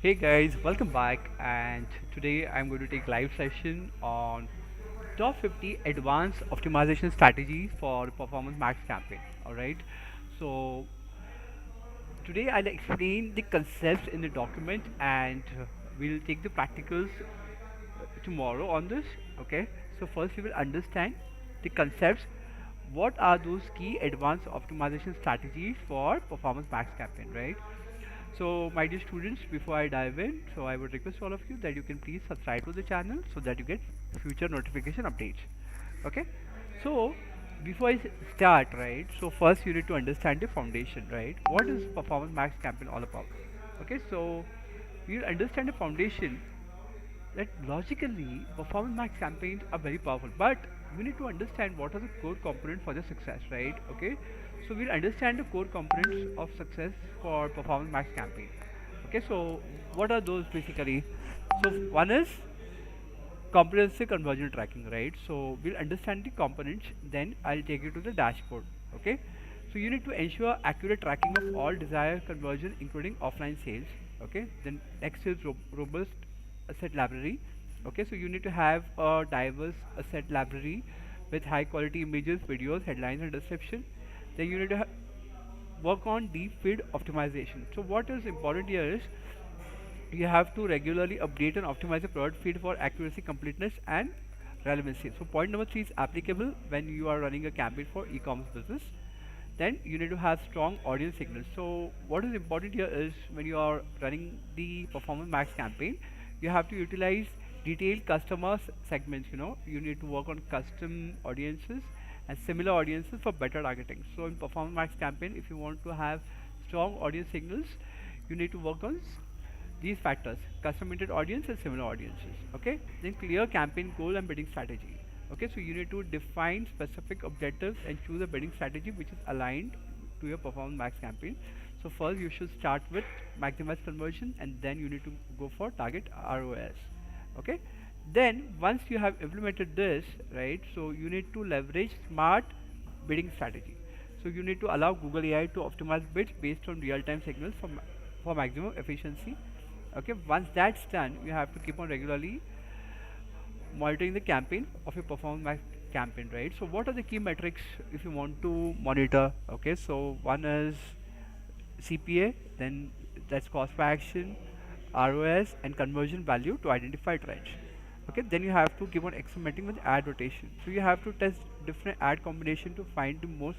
Hey guys, welcome back. And today I'm going to take live session on top 50 advanced optimization strategies for performance max campaign. All right. So today I'll explain the concepts in the document, and we'll take the practicals tomorrow on this. Okay. So first we will understand the concepts. What are those key advanced optimization strategies for performance max campaign, right? So, my dear students, before I dive in, so I would request all of you that you can please subscribe to the channel so that you get future notification updates. Okay. So, before start, right? So first you need to understand the foundation, right? What is performance max campaign all about? Okay. So you understand the foundation that logically performance max campaigns are very powerful, but you need to understand what are the core components for the success, right? Okay, so we'll understand the core components of success for performance max campaign. Okay, so what are those basically? So one is comprehensive conversion tracking, right? So we'll understand the components, then I'll take you to the dashboard. Okay, so you need to ensure accurate tracking of all desired conversion including offline sales. Okay, then next is robust asset library. Okay, so you need to have a diverse asset library with high quality images, videos, headlines and description. Then you need to work on deep feed optimization. So what is important here is you have to regularly update and optimize the product feed for accuracy, completeness, and relevancy. So point number three is applicable when you are running a campaign for e-commerce business. Then you need to have strong audience signals. So what is important here is when you are running the performance max campaign, you have to utilize detailed customer segments. You need to work on custom audiences and similar audiences for better targeting. So in performance max campaign, if you want to have strong audience signals, you need to work on these factors: custom-intent audience and similar audiences. Okay, then clear campaign goal and bidding strategy. Okay, so you need to define specific objectives and choose a bidding strategy which is aligned to your performance max campaign. So first you should start with maximize conversion, and then you need to go for target ROS. Okay, then once you have implemented this, right, so you need to leverage smart bidding strategy. So you need to allow Google AI to optimize bids based on real-time signals for maximum efficiency. Okay, once that's done, you have to keep on regularly monitoring the campaign of your performance campaign, right? So what are the key metrics if you want to monitor? Okay, so one is CPA, then that's cost per action, ROS, and conversion value to identify trends. Okay, then you have to keep on experimenting with ad rotation. So you have to test different ad combination to find the most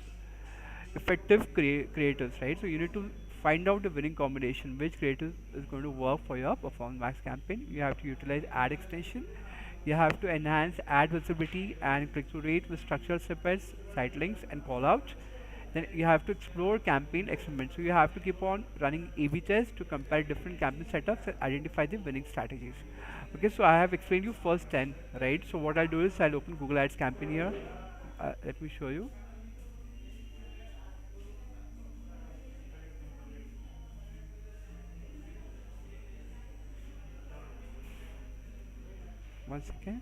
effective creators, right? So you need to find out the winning combination, which creative is going to work for your performance max campaign. You have to utilize ad extension. You have to enhance ad visibility and click-through rate with structured snippets, site links, and callouts. Then you have to explore campaign experiments. So you have to keep on running A/B tests to compare different campaign setups and identify the winning strategies. Okay, so I have explained you first 10, right? So what I'll do is I'll open Google Ads campaign here. Let me show you. One second.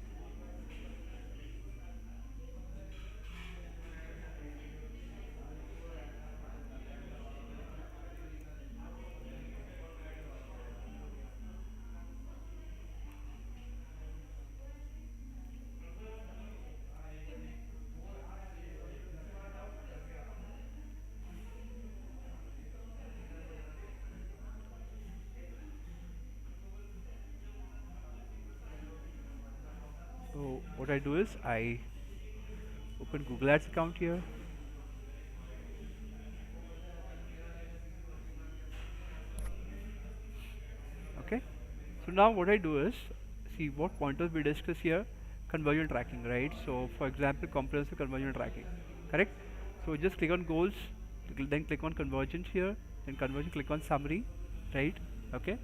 So what I do is I open Google Ads account here. Okay. So now what I do is see what pointers we discuss here. Conversion tracking, right? So for example, comprehensive conversion tracking, correct? So just click on goals, then click on conversions here, then conversion, click on summary, right? Okay.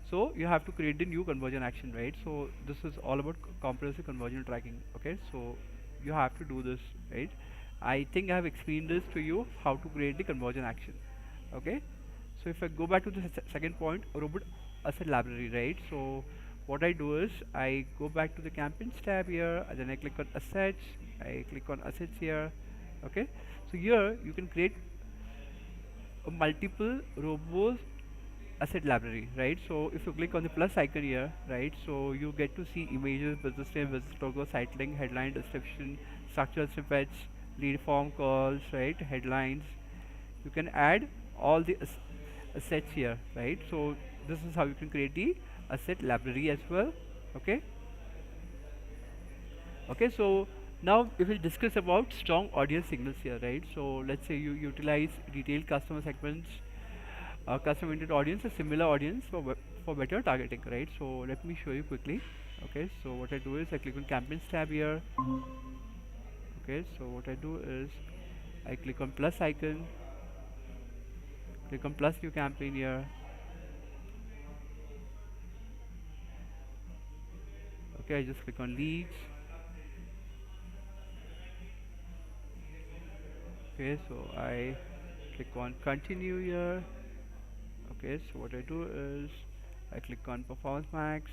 So you have to create the new conversion action, right? So this is all about comprehensive conversion tracking. Okay, so you have to do this, right? I think I have explained this to you how to create the conversion action. Okay, so if I go back to the second point, robot asset library, right? So what I do is I go back to the campaigns tab here, and then I click on assets. I click on assets here. Okay, so here you can create a multiple robust asset library, right? So if you click on the plus icon here, right, so you get to see images, business name, business logo, site link, headline, description, structural snippets, lead form calls, right, headlines. You can add all the assets here, right? So this is how you can create the asset library as well. Okay. Okay, so now we will discuss about strong audience signals here, right? So let's say you utilize detailed customer segments, custom-oriented audience, a similar audience for better targeting, right? So let me show you quickly. Okay, so what I do is I click on campaigns tab here. Okay, so what I do is I click on plus icon, click on plus new campaign here. Okay, I just click on leads. Okay, so I click on continue here. Okay, so what I do is I click on performance max.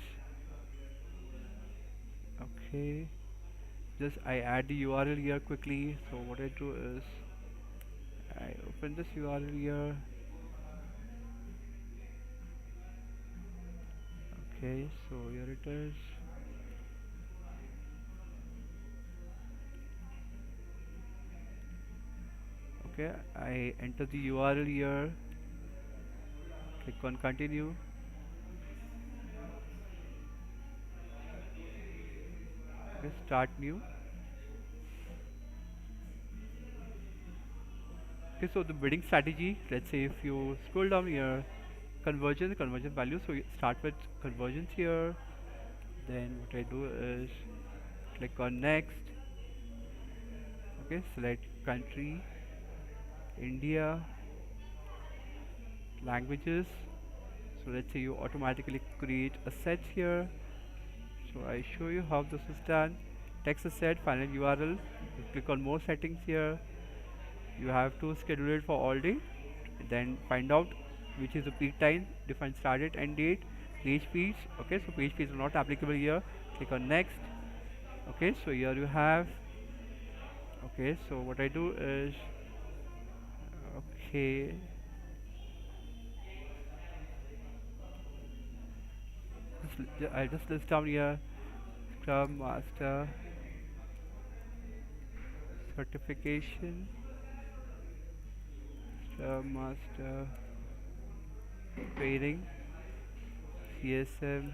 Okay, just I add the URL here quickly. So what I do is I open this URL here. Okay, so here it is. Okay, I enter the URL here, click on continue. Okay, start new. Okay, so the bidding strategy, let's say if you scroll down here, conversion value, so you start with conversions here. Then what I do is click on next. Okay, select country, India, languages. So let's say you automatically create a set here. So I show you how this is done. Text asset, final URL. Just click on more settings here. You have to schedule it for all day. Then find out which is the peak time. Define start date, end date, page speeds. Okay, so page speeds are not applicable here. Click on next. Okay, so here you have. Okay, so what I do is okay. I just list down here Scrum Master certification, Scrum Master training, CSM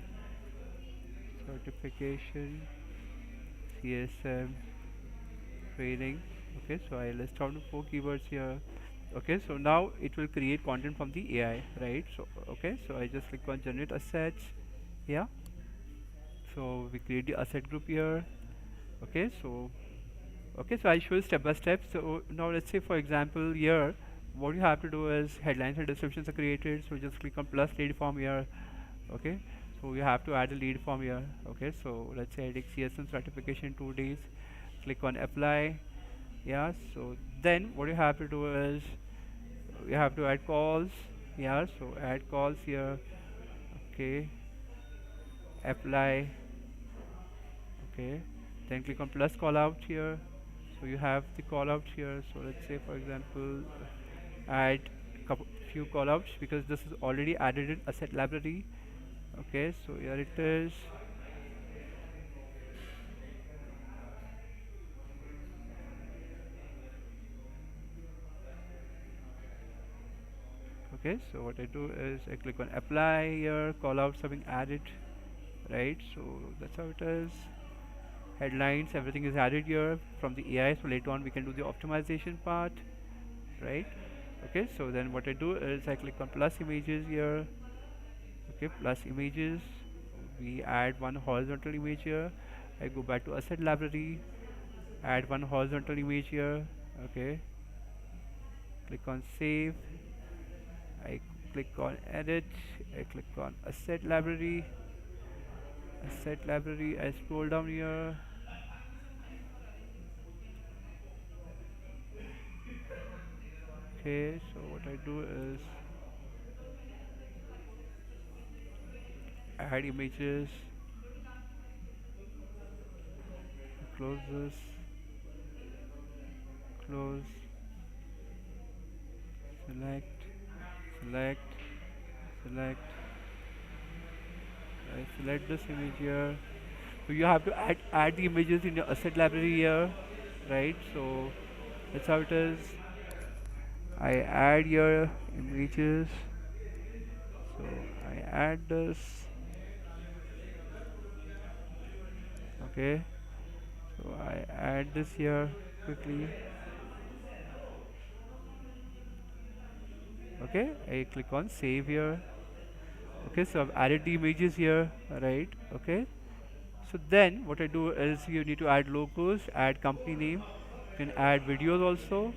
certification, CSM training. Okay, so I list down the four keywords here. Okay, so now it will create content from the AI, right? So okay, so I just click on generate assets. Yeah, so we create the asset group here. Okay, so okay, so I show you step by step. So now let's say for example here, what you have to do is headlines and descriptions are created. So just click on plus lead form here. Okay, so you have to add a lead form here. Okay, so let's say I take CSM certification 2 days. Click on apply. Yeah, so then what you have to do is you have to add calls. Yeah, so add calls here. Okay, apply. Okay, then click on plus call out here. So you have the call out here. So let's say for example add couple few callouts because this is already added in asset library. Okay, so here it is. Okay, so what I do is I click on apply here, callouts are being added, right? So that's how it is. Headlines, everything is added here from the AI. So later on we can do the optimization part, right? Okay, so then what I do is I click on plus images here. Okay, plus images, we add one horizontal image here. I go back to asset library, add one horizontal image here. Okay, click on save. I click on edit. I click on asset library. I scroll down here. Okay, so what I do is add images, close this, close, select. select, select, I select this image here. So you have to add the images in your asset library here, right? So that's how it is. I add your images. So I add this. Okay. So I add this here quickly. Okay. I click on save here. Okay. So I've added the images here, right? Okay. So then what I do is you need to add logos, add company name. You can add videos also.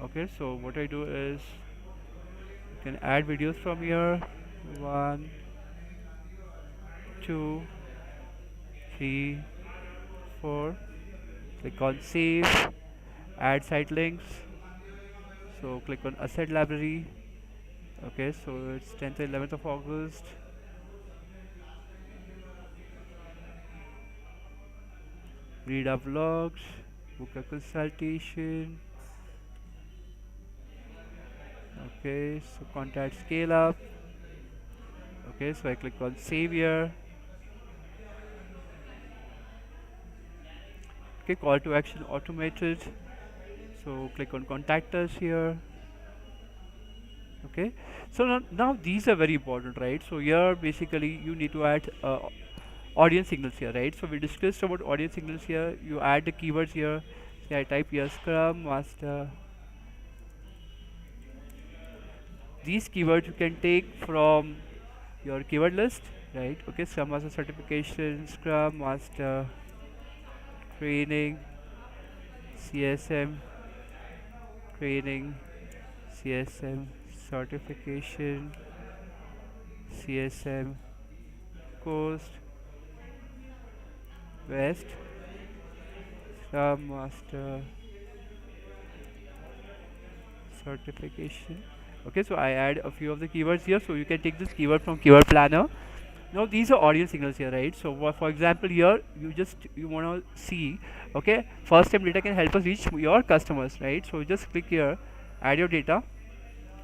Okay. So what I do is you can add videos from here. One, two, three, four. Click on save, add site links. So click on asset library. Okay, so it's 10th and 11th of August. Read our vlogs, book a consultation. Okay, so contact scale up. Okay, so I click on save here. Okay, call to action automated. So click on contact us here. Okay, so now these are very important, right? So here basically you need to add audience signals here, right? So we discussed about audience signals here. You add the keywords here. Say I type here Scrum Master. These keywords you can take from your keyword list, right? Okay, Scrum Master certification, Scrum Master training, CSM training, CSM certification, CSM course, West, Scrum Master certification. Okay, so I add a few of the keywords here, so you can take this keyword from keyword planner. Now these are audience signals here, right? So for example here you want to see, okay, first time data can help us reach your customers, right? So just click here, add your data,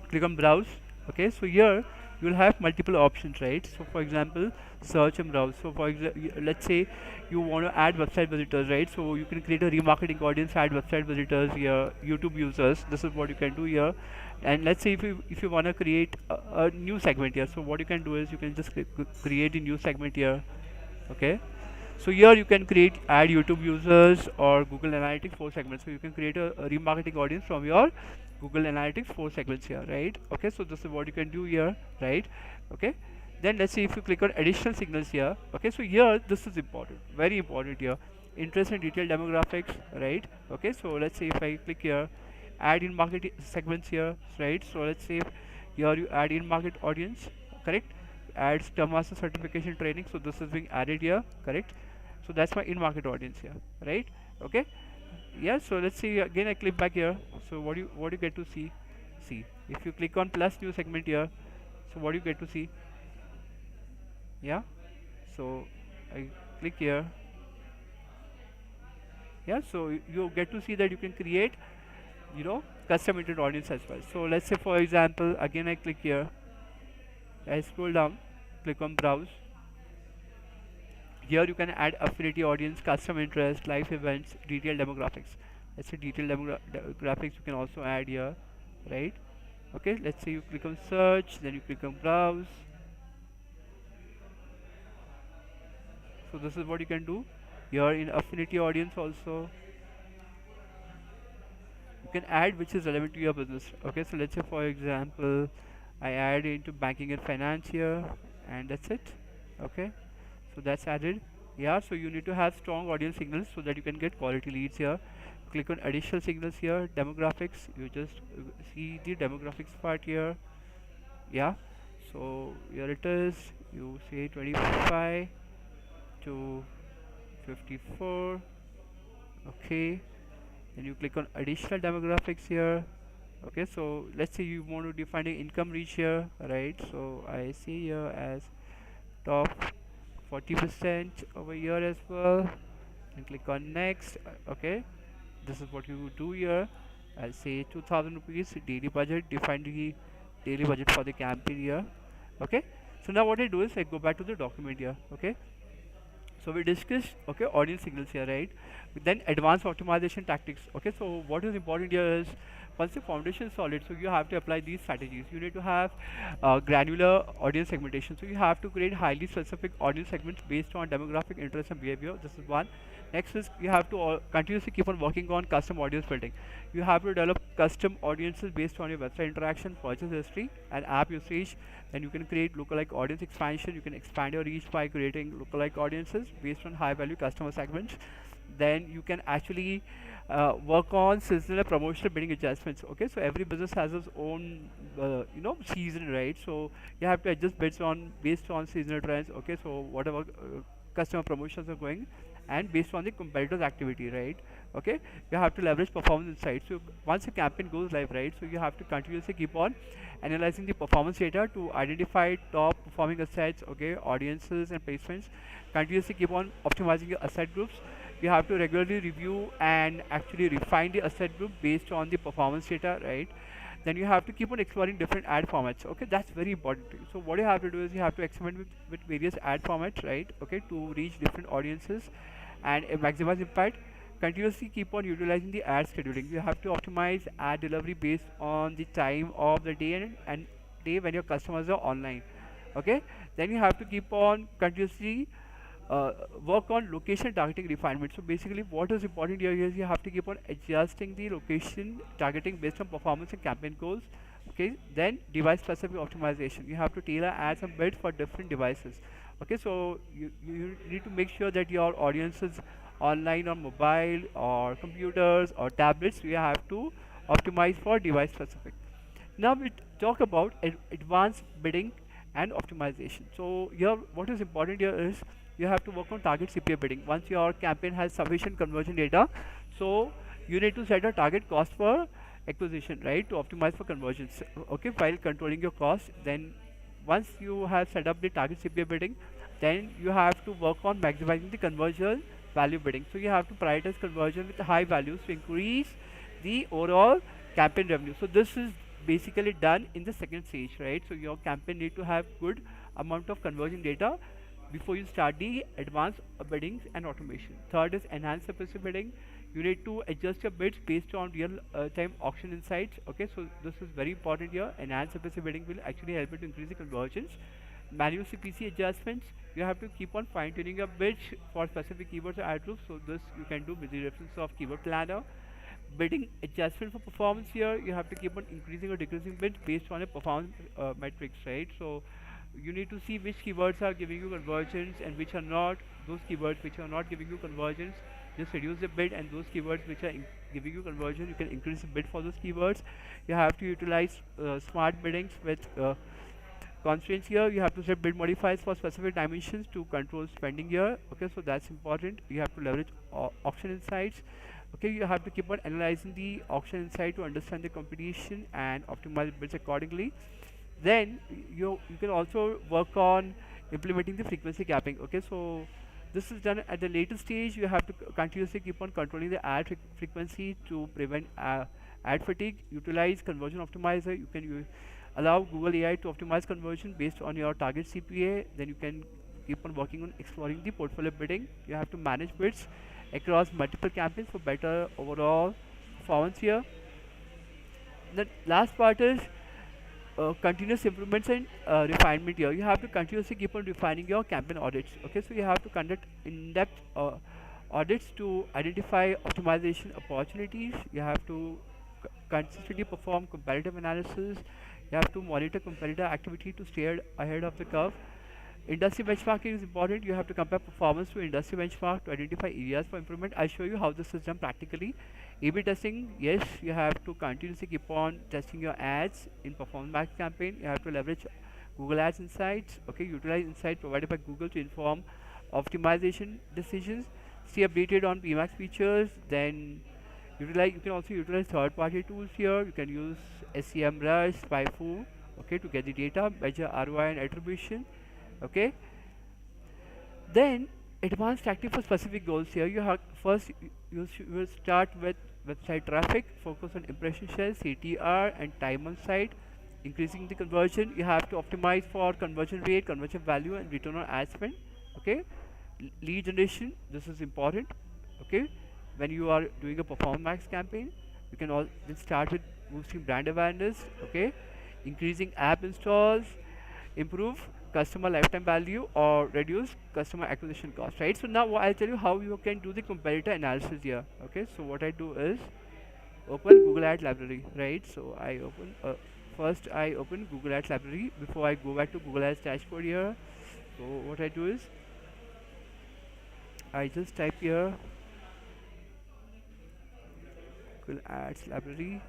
click on browse. Okay, so here you will have multiple options, right? So for example, search and browse. So for example, let's say you want to add website visitors, right? So you can create a remarketing audience, add website visitors here, YouTube users. This is what you can do here. And let's say if you want to create a new segment here, so what you can do is you can just create a new segment here. Okay, so here you can create add YouTube users or Google Analytics 4 segments. So you can create a remarketing audience from your Google Analytics 4 segments here, right? Okay, so this is what you can do here, right? Okay, then let's see if you click on additional signals here. Okay, so here this is important, very important here. Interest and detailed demographics, right? Okay, so let's say if I click here, add in market segments here, right? So let's say here you add in market audience, correct? Add Scrum Master certification training. So this is being added here, correct? So that's my in market audience here, right? Okay, yeah. So let's see again, I click back here. So what do you get to see if you click on plus new segment here, so what do you get to see? Yeah, so I click here. Yeah, so you get to see that you can create, custom intent audience as well. So let's say for example again I click here, I scroll down, click on browse. Here you can add affinity audience, custom interest, live events, detailed demographics. Let's say detailed demographics you can also add here, right? Okay, let's say you click on search, then you click on browse. So this is what you can do. Here in affinity audience also, you can add which is relevant to your business. Okay, so let's say for example, I add into banking and finance here, and that's it. Okay, so that's added. Yeah, so you need to have strong audience signals so that you can get quality leads here. Click on additional signals here, demographics. You just see the demographics part here. Yeah, so here it is. You say 25 to 54. Okay, then you click on additional demographics here. Okay, so let's say you want to define an income reach here, right? So I see here as top 40% over here as well, and click on next. Okay, this is what you do here. I'll say 2000 rupees daily budget. Define the daily budget for the campaign here. Okay, so now what I do is I go back to the document here. Okay, so we discussed, okay, audience signals here, right? Then advanced optimization tactics. Okay, so what is important here is once the foundation is solid, so you have to apply these strategies. You need to have granular audience segmentation, so you have to create highly specific audience segments based on demographic interest and behavior. This is one. Next is you have to continuously keep on working on custom audience building. You have to develop custom audiences based on your website interaction, purchase history, and app usage. Then you can create lookalike audience expansion. You can expand your reach by creating lookalike audiences based on high value customer segments. Then you can actually work on seasonal and promotional bidding adjustments. Okay, so every business has its own season, right? So you have to adjust bids on based on seasonal trends. Okay, so whatever customer promotions are going, and based on the competitors activity, right? Okay, you have to leverage performance insights. So once a campaign goes live, right, so you have to continuously keep on analyzing the performance data to identify top performing assets, okay, audiences and placements. Continuously keep on optimizing your asset groups. You have to regularly review and actually refine the asset group based on the performance data, right? Then you have to keep on exploring different ad formats. Okay, that's very important. So what you have to do is you have to experiment with various ad formats, right? Okay, to reach different audiences and maximize impact. Continuously keep on utilizing the ad scheduling. You have to optimize ad delivery based on the time of the day and day when your customers are online. Okay, then you have to keep on continuously work on location targeting refinement. So basically what is important here is you have to keep on adjusting the location targeting based on performance and campaign goals. Okay, then device specific optimization. You have to tailor ads and bid for different devices. Okay, so you need to make sure that your audience is online on mobile or computers or tablets. You have to optimize for device specific. Now we talk about advanced bidding and optimization. So here, what is important here is you have to work on target CPA bidding. Once your campaign has sufficient conversion data, so you need to set a target cost for acquisition, right, to optimize for conversions. Okay, while controlling your cost, then once you have set up the target CPA bidding, then you have to work on maximizing the conversion value bidding. So you have to prioritize conversion with high values to increase the overall campaign revenue. So this is basically done in the second stage, right? So your campaign need to have good amount of conversion data before you start the advanced biddings and automation. Third is enhanced specific bidding. You need to adjust your bids based on real time auction insights. Okay, so this is very important here. Enhanced specific bidding will actually help you to increase the conversions. Manual CPC adjustments. You have to keep on fine tuning your bids for specific keywords or ad groups. So this you can do with the reference of keyword planner. Bidding adjustment for performance here, you have to keep on increasing or decreasing bids based on a performance metrics, right? So you need to see which keywords are giving you conversions and which are not. Those keywords which are not giving you conversions, just reduce the bid, and those keywords which are giving you conversion, you can increase the bid for those keywords. You have to utilize smart biddings with constraints here. You have to set bid modifiers for specific dimensions to control spending here. Okay, so that's important. You have to leverage auction insights. Okay, you have to keep on analyzing the auction insight to understand the competition and optimize bids accordingly. Then you can also work on implementing the frequency capping. Okay, so this is done at the later stage. You have to continuously keep on controlling the ad frequency to prevent ad fatigue. Utilize conversion optimizer. You can allow Google AI to optimize conversion based on your target CPA. Then you can keep on working on exploring the portfolio bidding. You have to manage bids across multiple campaigns for better overall performance here. The last part is continuous improvements and refinement here. You have to continuously keep on refining your campaign audits. Okay, so you have to conduct in-depth audits to identify optimization opportunities. You have to consistently perform comparative analysis. You have to monitor competitor activity to stay ahead of the curve. Industry benchmarking is important. You have to compare performance to industry benchmark to identify areas for improvement. I'll show you how this is done practically. A/B testing, yes, you have to continuously keep on testing your ads in performance max campaign. You have to leverage Google Ads insights. Okay, utilize insight provided by Google to inform optimization decisions. Stay updated on PMAX features. Then you can also utilize third-party tools here. You can use SEMrush, SpyFu, okay, to get the data, measure ROI and attribution. Okay, then advanced tactic for specific goals here. You have first you will start with website traffic, focus on impression share, CTR and time on site. increasing the conversion, you have to optimize for conversion rate, conversion value, and return on ad spend. Okay. Lead generation, this is important. Okay. When you are doing a performance max campaign, you can all then start with boosting brand awareness. Okay. Increasing app installs, improve customer lifetime value, or reduce customer acquisition cost, right? So now I'll tell you how you can do the comparator analysis here. Okay. So what I do is open Google Ads library, right? So I open first I open Google Ads library before I go back to Google Ads dashboard here. So what I do is I just type here Google Ads library.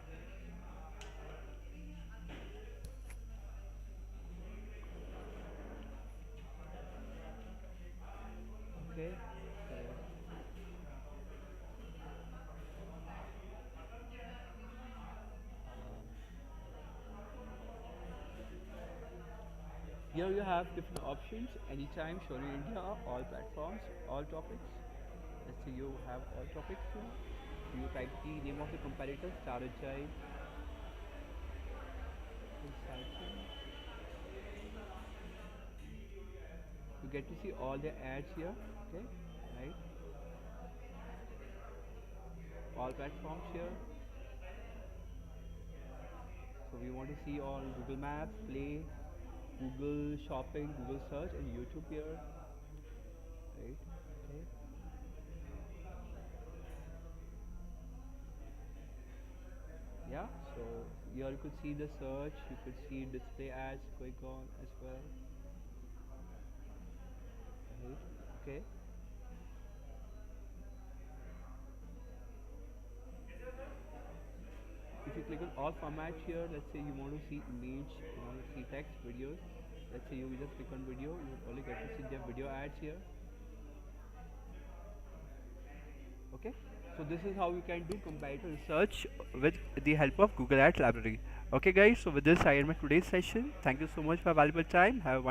Okay. Here you have different options, anytime, shown in India, all platforms, all topics. Let's say you have all topics here. You type the name of the competitor, Star Agile, Consulting. You get to see all the ads here. Okay, right? All platforms here. So we want to see on Google Maps, Play, Google Shopping, Google Search, and YouTube here, right? Okay. Yeah. So here you could see the search. You could see display ads going on as well, right? Okay. If you click on all formats here, let's say you want to see image, you want to see text, videos. Let's say you just click on video, you will only get to see the video ads here. Okay. So this is how you can do comparator research with the help of Google Ads library. Okay guys, so with this I end my today's session. Thank you so much for valuable time. Have a wonderful